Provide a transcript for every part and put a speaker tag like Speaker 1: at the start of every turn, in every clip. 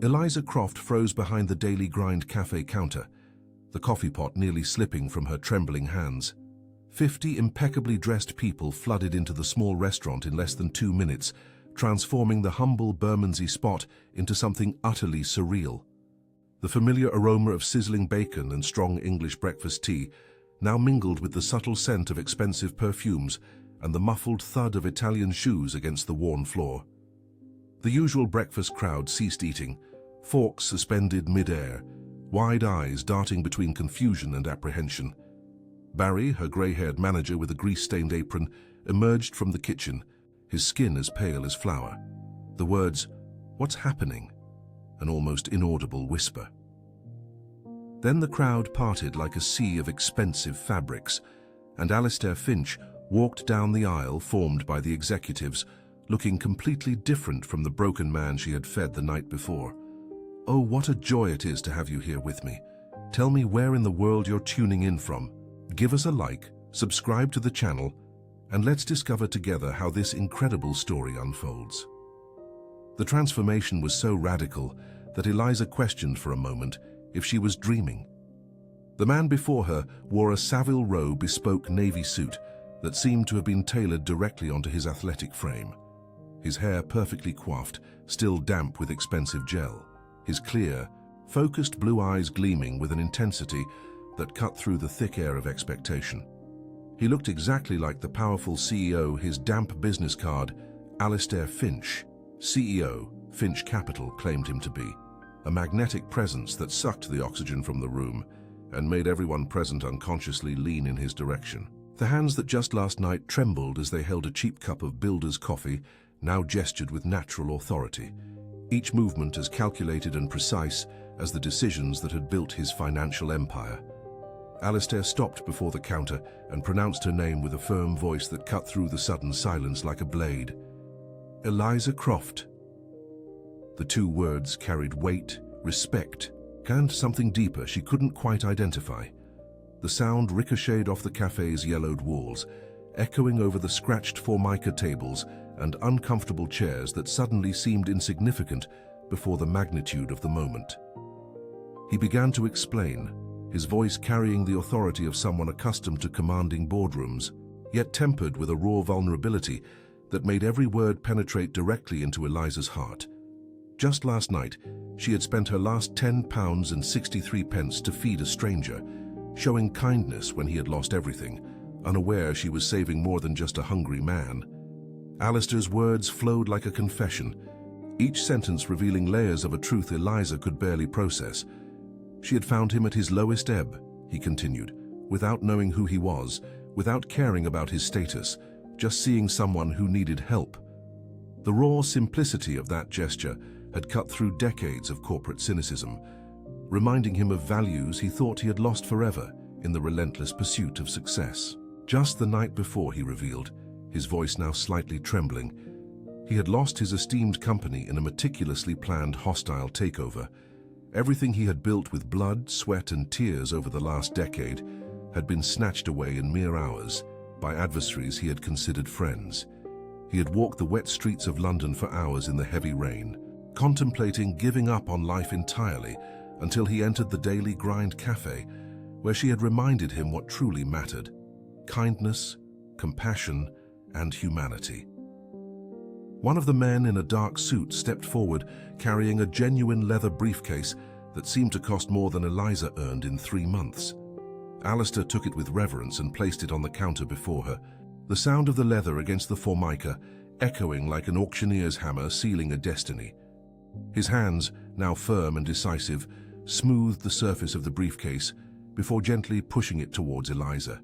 Speaker 1: Eliza Croft froze behind the Daily Grind cafe counter, the coffee pot nearly slipping from her trembling hands. 50 impeccably dressed people flooded into the small restaurant in less than 2 minutes, transforming the humble Bermondsey spot into something utterly surreal. The familiar aroma of sizzling bacon and strong English breakfast tea now mingled with the subtle scent of expensive perfumes and the muffled thud of Italian shoes against the worn floor. The usual breakfast crowd ceased eating, forks suspended mid-air, wide eyes darting between confusion and apprehension. Barry, her grey-haired manager with a grease-stained apron, emerged from the kitchen, his skin as pale as flour. The words, "What's happening?" an almost inaudible whisper. Then the crowd parted like a sea of expensive fabrics, and Alistair Finch walked down the aisle formed by the executives, looking completely different from the broken man she had fed the night before. "Oh, what a joy it is to have you here with me. Tell me where in the world you're tuning in from. Give us a like, subscribe to the channel, and let's discover together how this incredible story unfolds." The transformation was so radical that Eliza questioned for a moment if she was dreaming. The man before her wore a Savile Row bespoke navy suit that seemed to have been tailored directly onto his athletic frame. His hair perfectly coiffed, still damp with expensive gel. His clear, focused blue eyes gleaming with an intensity that cut through the thick air of expectation. He looked exactly like the powerful CEO his damp business card, Alistair Finch, CEO, Finch Capital, claimed him to be. A magnetic presence that sucked the oxygen from the room and made everyone present unconsciously lean in his direction. The hands that just last night trembled as they held a cheap cup of builder's coffee now gestured with natural authority, each movement as calculated and precise as the decisions that had built his financial empire. Alistair stopped before the counter and pronounced her name with a firm voice that cut through the sudden silence like a blade. "Eliza Croft." The two words carried weight, respect, and something deeper she couldn't quite identify. The sound ricocheted off the cafe's yellowed walls, echoing over the scratched formica tables and uncomfortable chairs that suddenly seemed insignificant before the magnitude of the moment. He began to explain, his voice carrying the authority of someone accustomed to commanding boardrooms, yet tempered with a raw vulnerability that made every word penetrate directly into Eliza's heart. Just last night, she had spent her last £10 and 63 pence to feed a stranger, showing kindness when he had lost everything, unaware she was saving more than just a hungry man. Alistair's words flowed like a confession, each sentence revealing layers of a truth Eliza could barely process. She had found him at his lowest ebb, he continued, without knowing who he was, without caring about his status, just seeing someone who needed help. The raw simplicity of that gesture had cut through decades of corporate cynicism, reminding him of values he thought he had lost forever in the relentless pursuit of success. Just the night before, he revealed, his voice now slightly trembling, he had lost his esteemed company in a meticulously planned hostile takeover. Everything he had built with blood, sweat, and tears over the last decade had been snatched away in mere hours by adversaries he had considered friends. He had walked the wet streets of London for hours in the heavy rain, contemplating giving up on life entirely until he entered the Daily Grind cafe, where she had reminded him what truly mattered: kindness, compassion, and humanity. One of the men in a dark suit stepped forward, carrying a genuine leather briefcase that seemed to cost more than Eliza earned in 3 months. Alistair took it with reverence and placed it on the counter before her, the sound of the leather against the formica echoing like an auctioneer's hammer sealing a destiny. His hands, now firm and decisive, smoothed the surface of the briefcase before gently pushing it towards Eliza.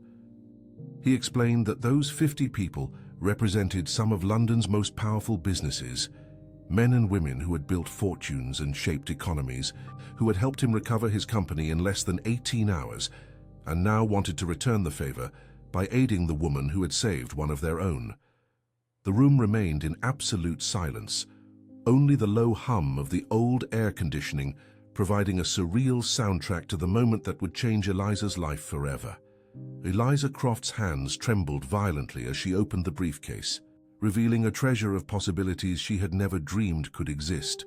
Speaker 1: He explained that those 50 people represented some of London's most powerful businesses, men and women who had built fortunes and shaped economies, who had helped him recover his company in less than 18 hours, and now wanted to return the favor by aiding the woman who had saved one of their own. The room remained in absolute silence, only the low hum of the old air conditioning providing a surreal soundtrack to the moment that would change Eliza's life forever. Eliza Croft's hands trembled violently as she opened the briefcase, revealing a treasure of possibilities she had never dreamed could exist.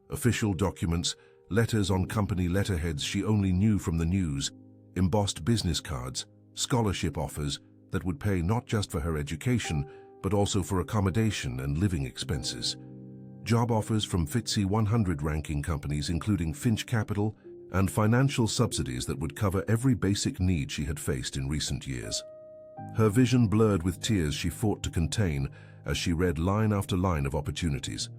Speaker 1: Official documents, letters on company letterheads she only knew from the news, embossed business cards, scholarship offers that would pay not just for her education, but also for accommodation and living expenses. Job offers from FTSE 100 ranking companies including Finch Capital, and financial subsidies that would cover every basic need she had faced in recent years. Her vision blurred with tears she fought to contain as she read line after line of opportunities.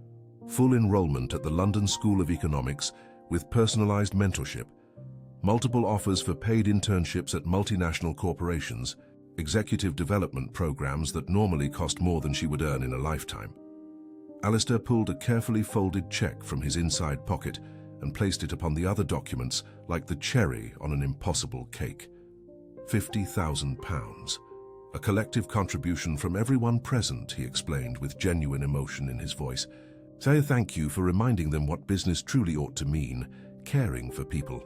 Speaker 1: Full enrollment at the London School of Economics with personalized mentorship, multiple offers for paid internships at multinational corporations, executive development programs that normally cost more than she would earn in a lifetime. Alistair pulled a carefully folded check from his inside pocket and placed it upon the other documents like the cherry on an impossible cake. £50,000. A collective contribution from everyone present, he explained with genuine emotion in his voice. Say thank you for reminding them what business truly ought to mean, caring for people.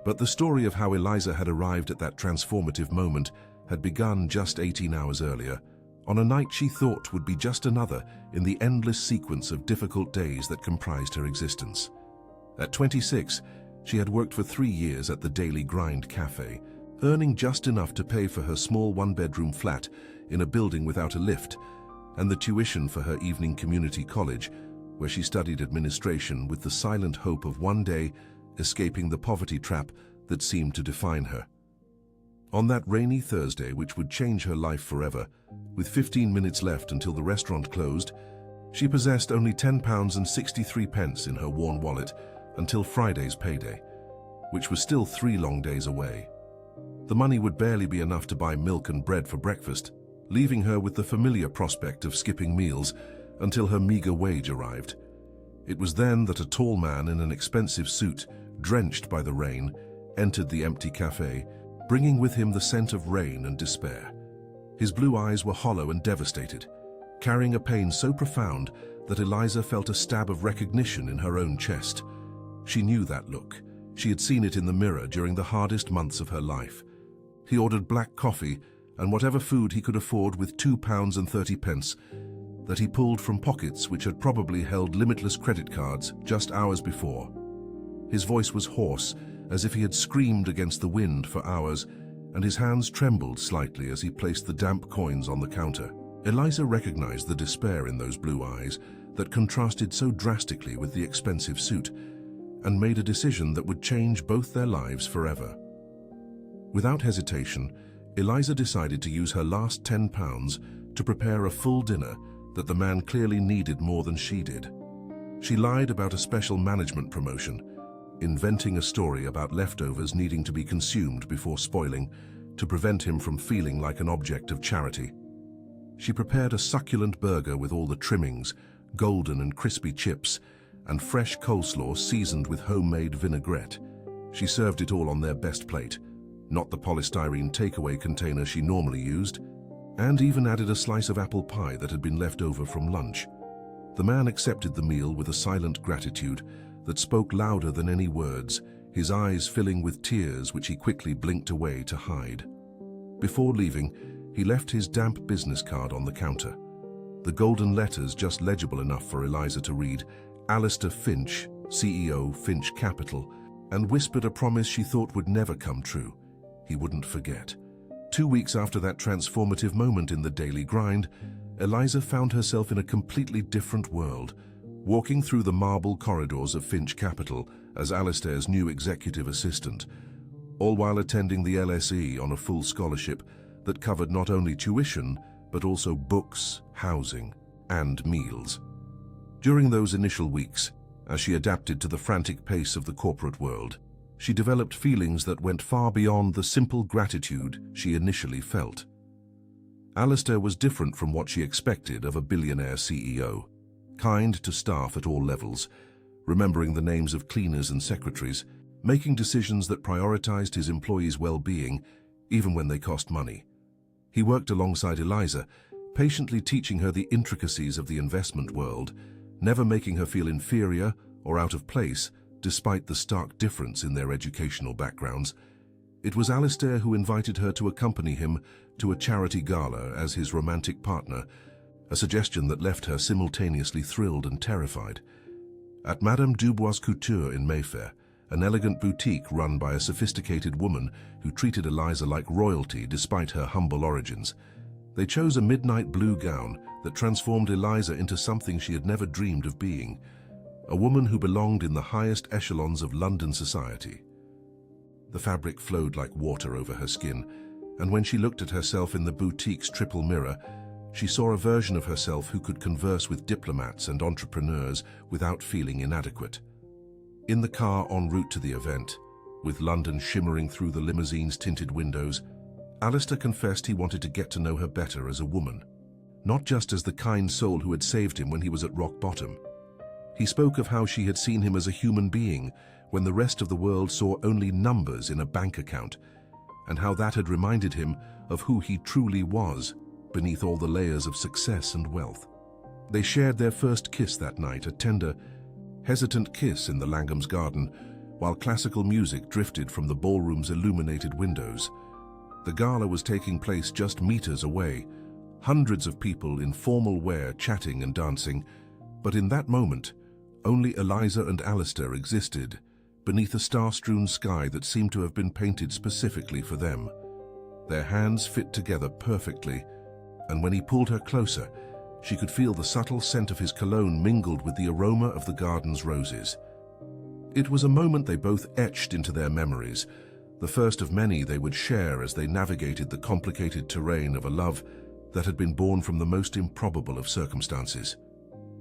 Speaker 1: But the story of how Eliza had arrived at that transformative moment had begun just 18 hours earlier, on a night she thought would be just another in the endless sequence of difficult days that comprised her existence. At 26, she had worked for 3 years at the Daily Grind cafe, earning just enough to pay for her small one-bedroom flat in a building without a lift, and the tuition for her evening community college, where she studied administration with the silent hope of one day escaping the poverty trap that seemed to define her. On that rainy Thursday, which would change her life forever, with 15 minutes left until the restaurant closed, she possessed only £10.63 in her worn wallet until Friday's payday, which was still 3 long days away. The money would barely be enough to buy milk and bread for breakfast, leaving her with the familiar prospect of skipping meals until her meager wage arrived. It was then that a tall man in an expensive suit, drenched by the rain, entered the empty cafe, bringing with him the scent of rain and despair. His blue eyes were hollow and devastated, carrying a pain so profound that Eliza felt a stab of recognition in her own chest. She knew that look. She had seen it in the mirror during the hardest months of her life. He ordered black coffee and whatever food he could afford with £2.30 that he pulled from pockets which had probably held limitless credit cards just hours before. His voice was hoarse, as if he had screamed against the wind for hours, and his hands trembled slightly as he placed the damp coins on the counter. Eliza recognized the despair in those blue eyes that contrasted so drastically with the expensive suit, and made a decision that would change both their lives forever. Without hesitation, Eliza decided to use her last £10 to prepare a full dinner that the man clearly needed more than she did. She lied about a special management promotion, inventing a story about leftovers needing to be consumed before spoiling to prevent him from feeling like an object of charity. She prepared a succulent burger with all the trimmings, golden and crispy chips, and fresh coleslaw seasoned with homemade vinaigrette. She served it all on their best plate, not the polystyrene takeaway container she normally used, and even added a slice of apple pie that had been left over from lunch. The man accepted the meal with a silent gratitude that spoke louder than any words, his eyes filling with tears which he quickly blinked away to hide. Before leaving, he left his damp business card on the counter, the golden letters just legible enough for Eliza to read, Alistair Finch, CEO, Finch Capital, and whispered a promise she thought would never come true. He wouldn't forget. 2 weeks after that transformative moment in the Daily Grind, Eliza found herself in a completely different world, walking through the marble corridors of Finch Capital as Alistair's new executive assistant, all while attending the LSE on a full scholarship that covered not only tuition, but also books, housing, and meals. During those initial weeks, as she adapted to the frantic pace of the corporate world, she developed feelings that went far beyond the simple gratitude she initially felt. Alistair was different from what she expected of a billionaire CEO, kind to staff at all levels, remembering the names of cleaners and secretaries, making decisions that prioritized his employees' well-being, even when they cost money. He worked alongside Eliza, patiently teaching her the intricacies of the investment world, never making her feel inferior or out of place, despite the stark difference in their educational backgrounds. It was Alistair who invited her to accompany him to a charity gala as his romantic partner, a suggestion that left her simultaneously thrilled and terrified. At Madame Dubois' Couture in Mayfair, an elegant boutique run by a sophisticated woman who treated Eliza like royalty despite her humble origins, they chose a midnight blue gown that transformed Eliza into something she had never dreamed of being, a woman who belonged in the highest echelons of London society. The fabric flowed like water over her skin, and when she looked at herself in the boutique's triple mirror, she saw a version of herself who could converse with diplomats and entrepreneurs without feeling inadequate. In the car en route to the event, with London shimmering through the limousine's tinted windows, Alistair confessed he wanted to get to know her better as a woman, not just as the kind soul who had saved him when he was at rock bottom. He spoke of how she had seen him as a human being when the rest of the world saw only numbers in a bank account, and how that had reminded him of who he truly was beneath all the layers of success and wealth. They shared their first kiss that night, a tender, hesitant kiss in the Langham's garden, while classical music drifted from the ballroom's illuminated windows. The gala was taking place just meters away, hundreds of people in formal wear chatting and dancing, but in that moment, only Eliza and Alistair existed, beneath a star-strewn sky that seemed to have been painted specifically for them. Their hands fit together perfectly, and when he pulled her closer, she could feel the subtle scent of his cologne mingled with the aroma of the garden's roses. It was a moment they both etched into their memories, the first of many they would share as they navigated the complicated terrain of a love that had been born from the most improbable of circumstances.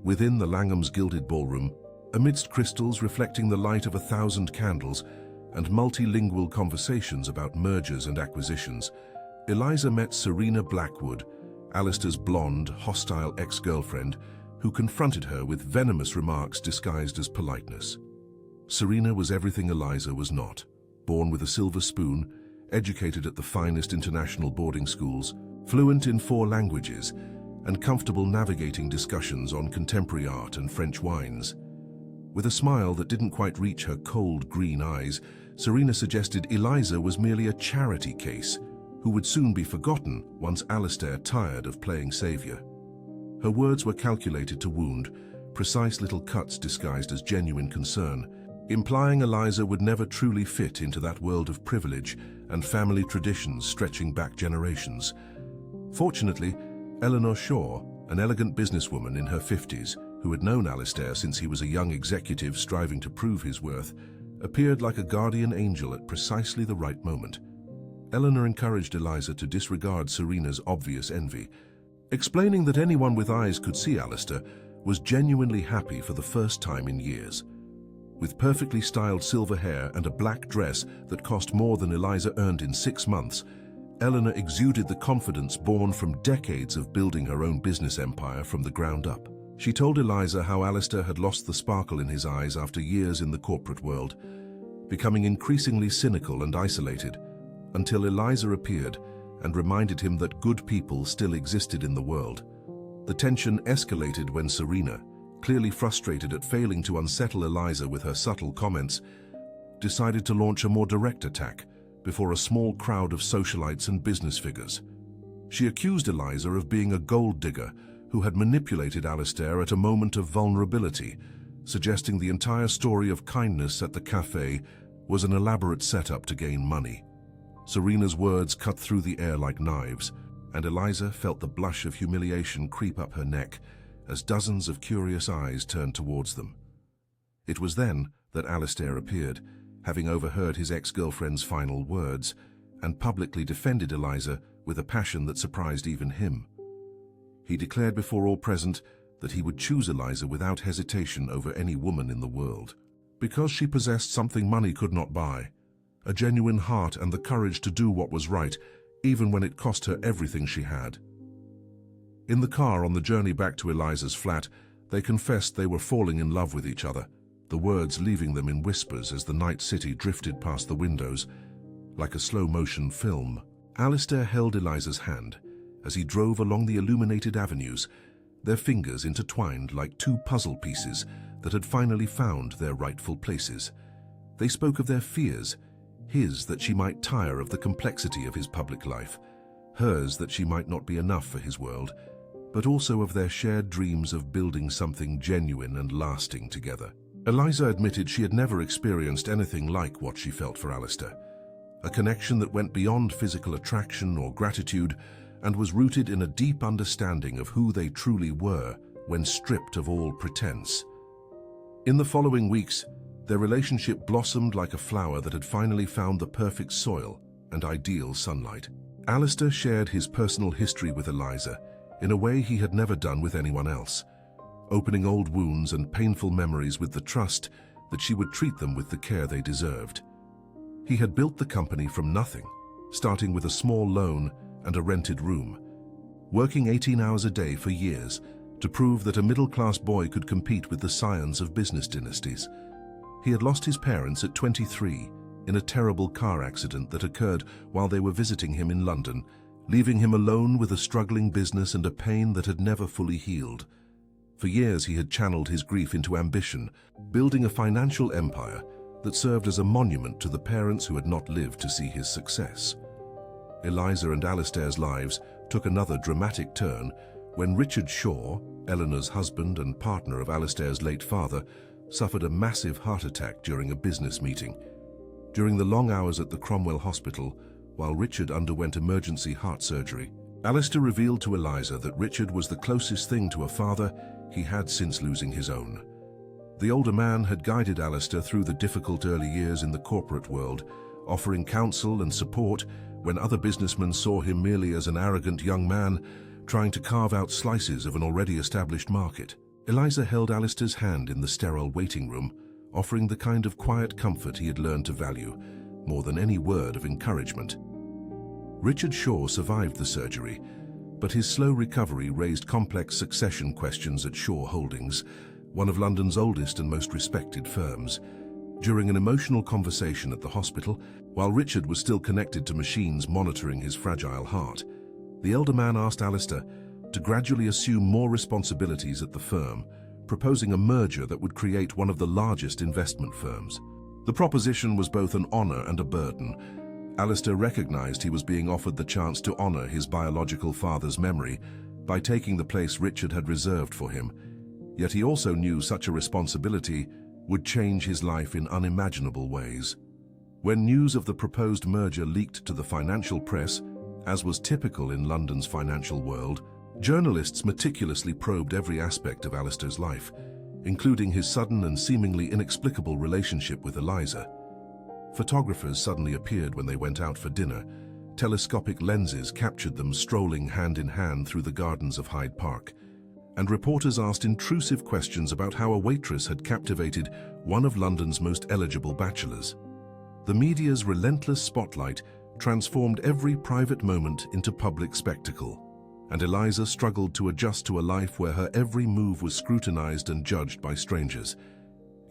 Speaker 1: Within the Langham's gilded ballroom, amidst crystals reflecting the light of 1,000 candles and multilingual conversations about mergers and acquisitions, Eliza met Serena Blackwood, Alistair's blonde, hostile ex-girlfriend, who confronted her with venomous remarks disguised as politeness. Serena was everything Eliza was not. Born with a silver spoon, educated at the finest international boarding schools, fluent in 4 languages, and comfortable navigating discussions on contemporary art and French wines. With a smile that didn't quite reach her cold green eyes, Serena suggested Eliza was merely a charity case, who would soon be forgotten once Alistair tired of playing savior. Her words were calculated to wound, precise little cuts disguised as genuine concern, implying Eliza would never truly fit into that world of privilege and family traditions stretching back generations. Fortunately, Eleanor Shaw, an elegant businesswoman in her 50s, who had known Alistair since he was a young executive striving to prove his worth, appeared like a guardian angel at precisely the right moment. Eleanor encouraged Eliza to disregard Serena's obvious envy, explaining that anyone with eyes could see Alistair was genuinely happy for the first time in years. With perfectly styled silver hair and a black dress that cost more than Eliza earned in 6 months, Eleanor exuded the confidence born from decades of building her own business empire from the ground up. She told Eliza how Alistair had lost the sparkle in his eyes after years in the corporate world, becoming increasingly cynical and isolated, until Eliza appeared and reminded him that good people still existed in the world. The tension escalated when Serena, clearly frustrated at failing to unsettle Eliza with her subtle comments, decided to launch a more direct attack before a small crowd of socialites and business figures. She accused Eliza of being a gold digger who had manipulated Alistair at a moment of vulnerability, suggesting the entire story of kindness at the cafe was an elaborate setup to gain money. Serena's words cut through the air like knives, and Eliza felt the blush of humiliation creep up her neck as dozens of curious eyes turned towards them. It was then that Alistair appeared, having overheard his ex-girlfriend's final words, and publicly defended Eliza with a passion that surprised even him. He declared before all present that he would choose Eliza without hesitation over any woman in the world, because she possessed something money could not buy: a genuine heart and the courage to do what was right, even when it cost her everything she had. In the car on the journey back to Eliza's flat, they confessed they were falling in love with each other, the words leaving them in whispers as the night city drifted past the windows, like a slow-motion film. Alistair held Eliza's hand as he drove along the illuminated avenues, their fingers intertwined like 2 puzzle pieces that had finally found their rightful places. They spoke of their fears, his that she might tire of the complexity of his public life, hers that she might not be enough for his world, but also of their shared dreams of building something genuine and lasting together. Eliza admitted she had never experienced anything like what she felt for Alistair, a connection that went beyond physical attraction or gratitude and was rooted in a deep understanding of who they truly were when stripped of all pretense. In the following weeks, their relationship blossomed like a flower that had finally found the perfect soil and ideal sunlight. Alistair shared his personal history with Eliza in a way he had never done with anyone else, opening old wounds and painful memories with the trust that she would treat them with the care they deserved. He had built the company from nothing, starting with a small loan and a rented room, working 18 hours a day for years to prove that a middle-class boy could compete with the scions of business dynasties. He had lost his parents at 23 in a terrible car accident that occurred while they were visiting him in London, leaving him alone with a struggling business and a pain that had never fully healed. For years he had channeled his grief into ambition, building a financial empire that served as a monument to the parents who had not lived to see his success. Eliza and Alistair's lives took another dramatic turn when Richard Shaw, Eleanor's husband and partner of Alistair's late father, suffered a massive heart attack during a business meeting. During the long hours at the Cromwell Hospital, while Richard underwent emergency heart surgery, Alistair revealed to Eliza that Richard was the closest thing to a father he had since losing his own. The older man had guided Alistair through the difficult early years in the corporate world, offering counsel and support when other businessmen saw him merely as an arrogant young man trying to carve out slices of an already established market. Eliza held Alistair's hand in the sterile waiting room, offering the kind of quiet comfort he had learned to value, more than any word of encouragement. Richard Shaw survived the surgery, but his slow recovery raised complex succession questions at Shaw Holdings, one of London's oldest and most respected firms. During an emotional conversation at the hospital, while Richard was still connected to machines monitoring his fragile heart, the elder man asked Alistair to gradually assume more responsibilities at the firm, proposing a merger that would create one of the largest investment firms. The proposition was both an honor and a burden. Alistair recognized he was being offered the chance to honor his biological father's memory by taking the place Richard had reserved for him, yet he also knew such a responsibility would change his life in unimaginable ways. When news of the proposed merger leaked to the financial press, as was typical in London's financial world, journalists meticulously probed every aspect of Alistair's life, including his sudden and seemingly inexplicable relationship with Eliza. Photographers suddenly appeared when they went out for dinner. Telescopic lenses captured them strolling hand in hand through the gardens of Hyde Park, and reporters asked intrusive questions about how a waitress had captivated one of London's most eligible bachelors. The media's relentless spotlight transformed every private moment into public spectacle, and Eliza struggled to adjust to a life where her every move was scrutinized and judged by strangers.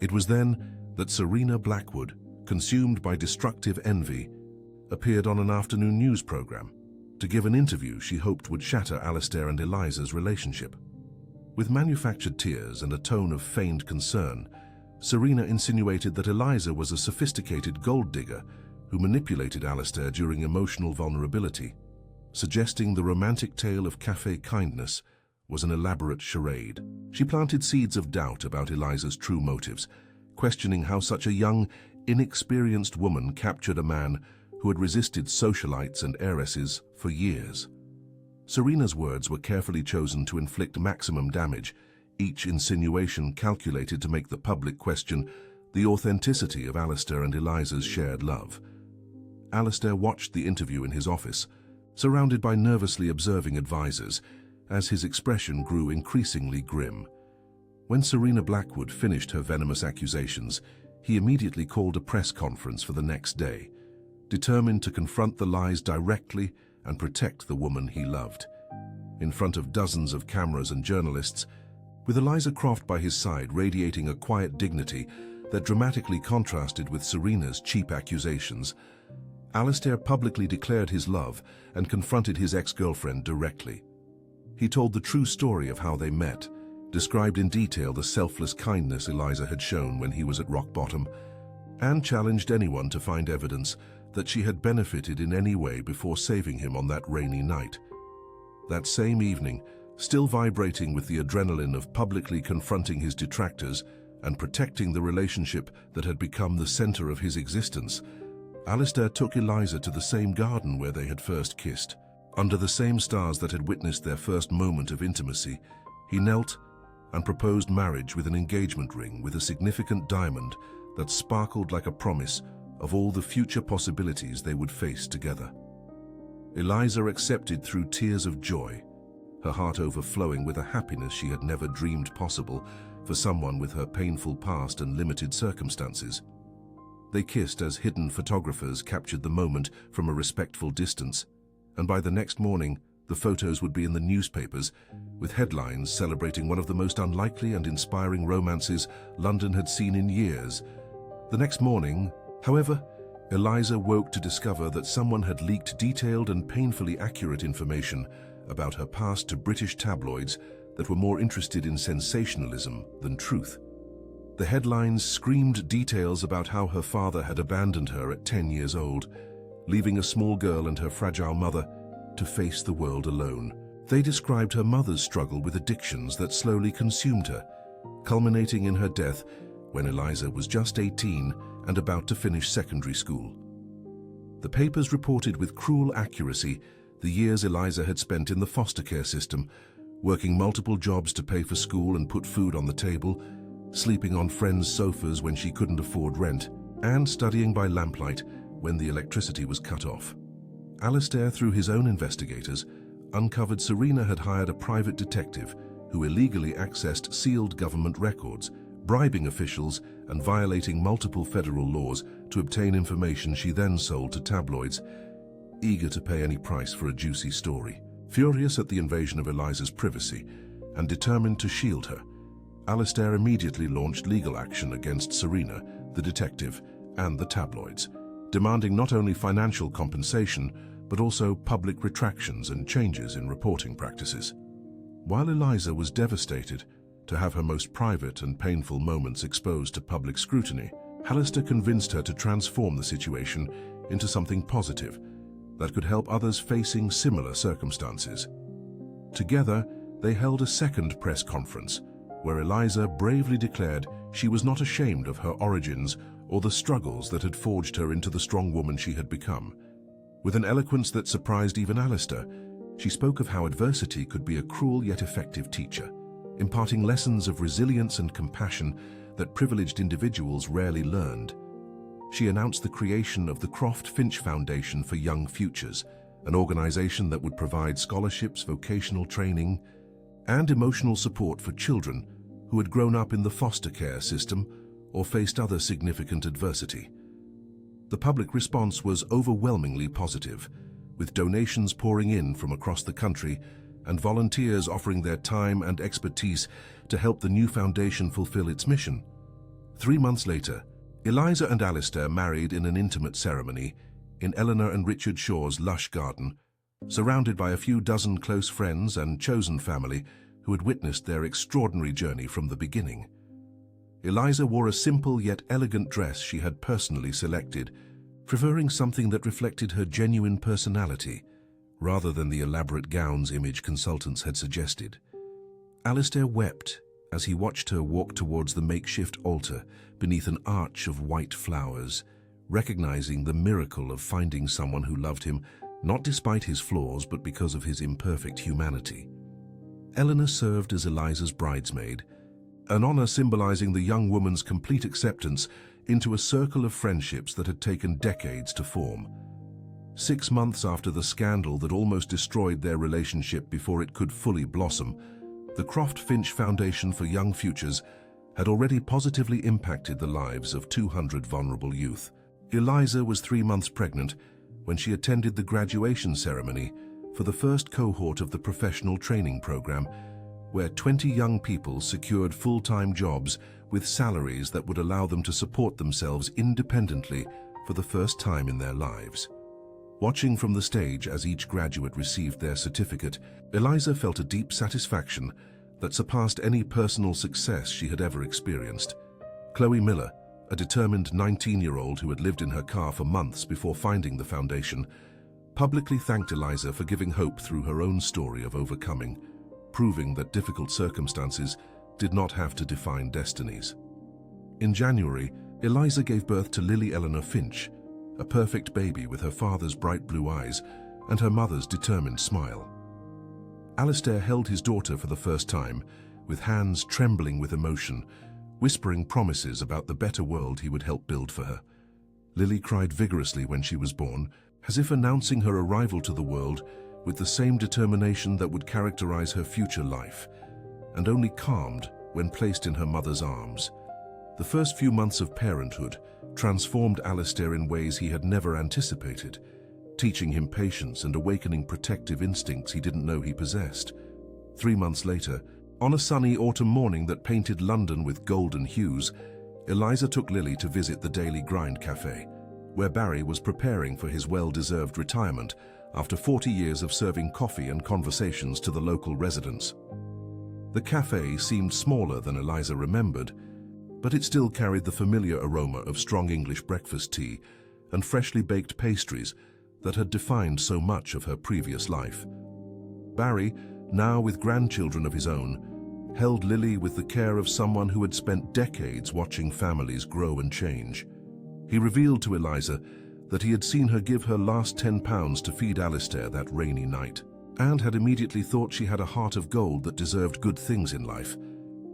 Speaker 1: It was then that Serena Blackwood, consumed by destructive envy, appeared on an afternoon news program to give an interview she hoped would shatter Alistair and Eliza's relationship. With manufactured tears and a tone of feigned concern, Serena insinuated that Eliza was a sophisticated gold digger who manipulated Alistair during emotional vulnerability, suggesting the romantic tale of cafe kindness was an elaborate charade. She planted seeds of doubt about Eliza's true motives, questioning how such a young, inexperienced woman captured a man who had resisted socialites and heiresses for years. Serena's words were carefully chosen to inflict maximum damage, each insinuation calculated to make the public question the authenticity of Alistair and Eliza's shared love. Alistair watched the interview in his office, surrounded by nervously observing advisors, as his expression grew increasingly grim. When Serena Blackwood finished her venomous accusations, he immediately called a press conference for the next day, determined to confront the lies directly and protect the woman he loved. In front of dozens of cameras and journalists, with Eliza Croft by his side radiating a quiet dignity that dramatically contrasted with Serena's cheap accusations, Alistair publicly declared his love and confronted his ex-girlfriend directly. He told the true story of how they met, described in detail the selfless kindness Eliza had shown when he was at rock bottom, and challenged anyone to find evidence that she had benefited in any way before saving him on that rainy night. That same evening, still vibrating with the adrenaline of publicly confronting his detractors, and protecting the relationship that had become the center of his existence, Alistair took Eliza to the same garden where they had first kissed. Under the same stars that had witnessed their first moment of intimacy, he knelt and proposed marriage with an engagement ring with a significant diamond that sparkled like a promise of all the future possibilities they would face together. Eliza accepted through tears of joy, her heart overflowing with a happiness she had never dreamed possible for someone with her painful past and limited circumstances. They kissed as hidden photographers captured the moment from a respectful distance, and by the next morning, the photos would be in the newspapers, with headlines celebrating one of the most unlikely and inspiring romances London had seen in years. The next morning, however, Eliza woke to discover that someone had leaked detailed and painfully accurate information about her past to British tabloids that were more interested in sensationalism than truth. The headlines screamed details about how her father had abandoned her at 10 years old, leaving a small girl and her fragile mother to face the world alone. They described her mother's struggle with addictions that slowly consumed her, culminating in her death when Eliza was just 18 and about to finish secondary school. The papers reported with cruel accuracy the years Eliza had spent in the foster care system, working multiple jobs to pay for school and put food on the table, sleeping on friends' sofas when she couldn't afford rent, and studying by lamplight when the electricity was cut off. Alistair, through his own investigators, uncovered Serena had hired a private detective who illegally accessed sealed government records, bribing officials and violating multiple federal laws to obtain information she then sold to tabloids, eager to pay any price for a juicy story. Furious at the invasion of Eliza's privacy and determined to shield her, Alistair immediately launched legal action against Serena, the detective, and the tabloids, demanding not only financial compensation, but also public retractions and changes in reporting practices. While Eliza was devastated to have her most private and painful moments exposed to public scrutiny, Alistair convinced her to transform the situation into something positive that could help others facing similar circumstances. Together, they held a second press conference, where Eliza bravely declared she was not ashamed of her origins or the struggles that had forged her into the strong woman she had become. With an eloquence that surprised even Alistair, she spoke of how adversity could be a cruel yet effective teacher, imparting lessons of resilience and compassion that privileged individuals rarely learned. She announced the creation of the Croft Finch Foundation for Young Futures, an organization that would provide scholarships, vocational training, and emotional support for children who had grown up in the foster care system or faced other significant adversity. The public response was overwhelmingly positive, with donations pouring in from across the country and volunteers offering their time and expertise to help the new foundation fulfill its mission. 3 months later, Eliza and Alistair married in an intimate ceremony in Eleanor and Richard Shaw's lush garden, surrounded by a few dozen close friends and chosen family who had witnessed their extraordinary journey from the beginning. Eliza wore a simple yet elegant dress she had personally selected, preferring something that reflected her genuine personality, rather than the elaborate gowns image consultants had suggested. Alistair wept as he watched her walk towards the makeshift altar beneath an arch of white flowers, recognizing the miracle of finding someone who loved him, not despite his flaws, but because of his imperfect humanity. Eleanor served as Eliza's bridesmaid, an honor symbolizing the young woman's complete acceptance into a circle of friendships that had taken decades to form. 6 months after the scandal that almost destroyed their relationship before it could fully blossom, the Croft Finch Foundation for Young Futures had already positively impacted the lives of 200 vulnerable youth. Eliza was 3 months pregnant when she attended the graduation ceremony for the first cohort of the professional training program, where 20 young people secured full-time jobs with salaries that would allow them to support themselves independently for the first time in their lives. Watching from the stage as each graduate received their certificate, Eliza felt a deep satisfaction that surpassed any personal success she had ever experienced. Chloe Miller, a determined 19-year-old who had lived in her car for months before finding the foundation, publicly thanked Eliza for giving hope through her own story of overcoming, proving that difficult circumstances did not have to define destinies. In January, Eliza gave birth to Lily Eleanor Finch, a perfect baby with her father's bright blue eyes and her mother's determined smile. Alistair held his daughter for the first time, with hands trembling with emotion, whispering promises about the better world he would help build for her. Lily cried vigorously when she was born, as if announcing her arrival to the world with the same determination that would characterize her future life, and only calmed when placed in her mother's arms. The first few months of parenthood transformed Alistair in ways he had never anticipated, teaching him patience and awakening protective instincts he didn't know he possessed. 3 months later, on a sunny autumn morning that painted London with golden hues, Eliza took Lily to visit the Daily Grind Cafe, where Barry was preparing for his well-deserved retirement after 40 years of serving coffee and conversations to the local residents. The cafe seemed smaller than Eliza remembered, but it still carried the familiar aroma of strong English breakfast tea and freshly baked pastries that had defined so much of her previous life. Barry, now with grandchildren of his own, held Lily with the care of someone who had spent decades watching families grow and change. He revealed to Eliza that he had seen her give her last £10 to feed Alistair that rainy night, and had immediately thought she had a heart of gold that deserved good things in life.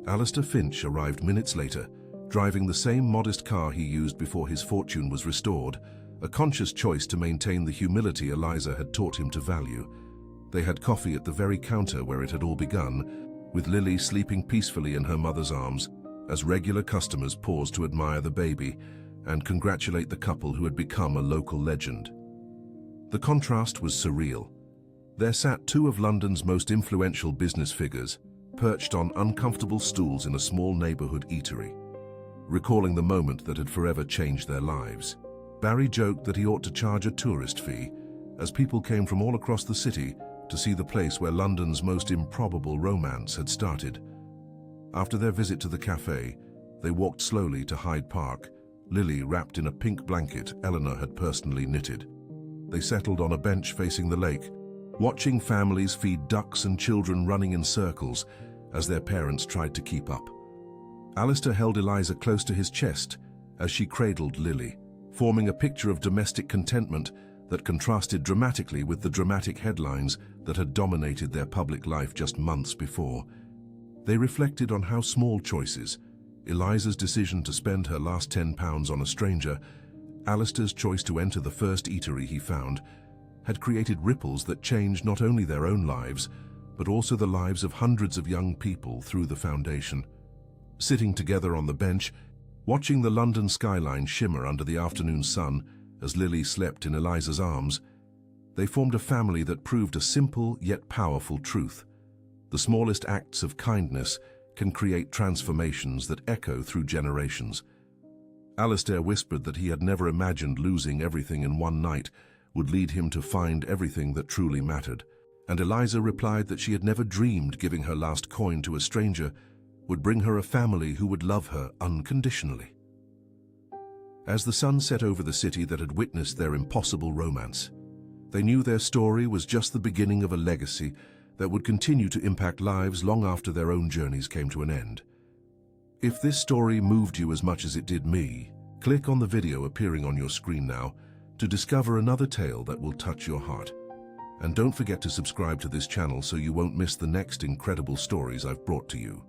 Speaker 1: Alistair Finch arrived minutes later, driving the same modest car he used before his fortune was restored, a conscious choice to maintain the humility Eliza had taught him to value. They had coffee at the very counter where it had all begun, with Lily sleeping peacefully in her mother's arms, as regular customers paused to admire the baby and congratulate the couple who had become a local legend. The contrast was surreal. There sat two of London's most influential business figures, perched on uncomfortable stools in a small neighborhood eatery, recalling the moment that had forever changed their lives. Barry joked that he ought to charge a tourist fee, as people came from all across the city to see the place where London's most improbable romance had started. After their visit to the cafe, they walked slowly to Hyde Park, Lily wrapped in a pink blanket Eleanor had personally knitted. They settled on a bench facing the lake, watching families feed ducks and children running in circles as their parents tried to keep up. Alistair held Eliza close to his chest as she cradled Lily, forming a picture of domestic contentment that contrasted dramatically with the dramatic headlines that had dominated their public life just months before. They reflected on how small choices, Eliza's decision to spend her last £10 on a stranger, Alistair's choice to enter the first eatery he found, had created ripples that changed not only their own lives, but also the lives of hundreds of young people through the foundation. Sitting together on the bench, watching the London skyline shimmer under the afternoon sun as Lily slept in Eliza's arms, they formed a family that proved a simple yet powerful truth. The smallest acts of kindness can create transformations that echo through generations. Alistair whispered that he had never imagined losing everything in one night would lead him to find everything that truly mattered, and Eliza replied that she had never dreamed giving her last coin to a stranger would bring her a family who would love her unconditionally. As the sun set over the city that had witnessed their impossible romance, they knew their story was just the beginning of a legacy that would continue to impact lives long after their own journeys came to an end. If this story moved you as much as it did me, click on the video appearing on your screen now to discover another tale that will touch your heart. And don't forget to subscribe to this channel so you won't miss the next incredible stories I've brought to you.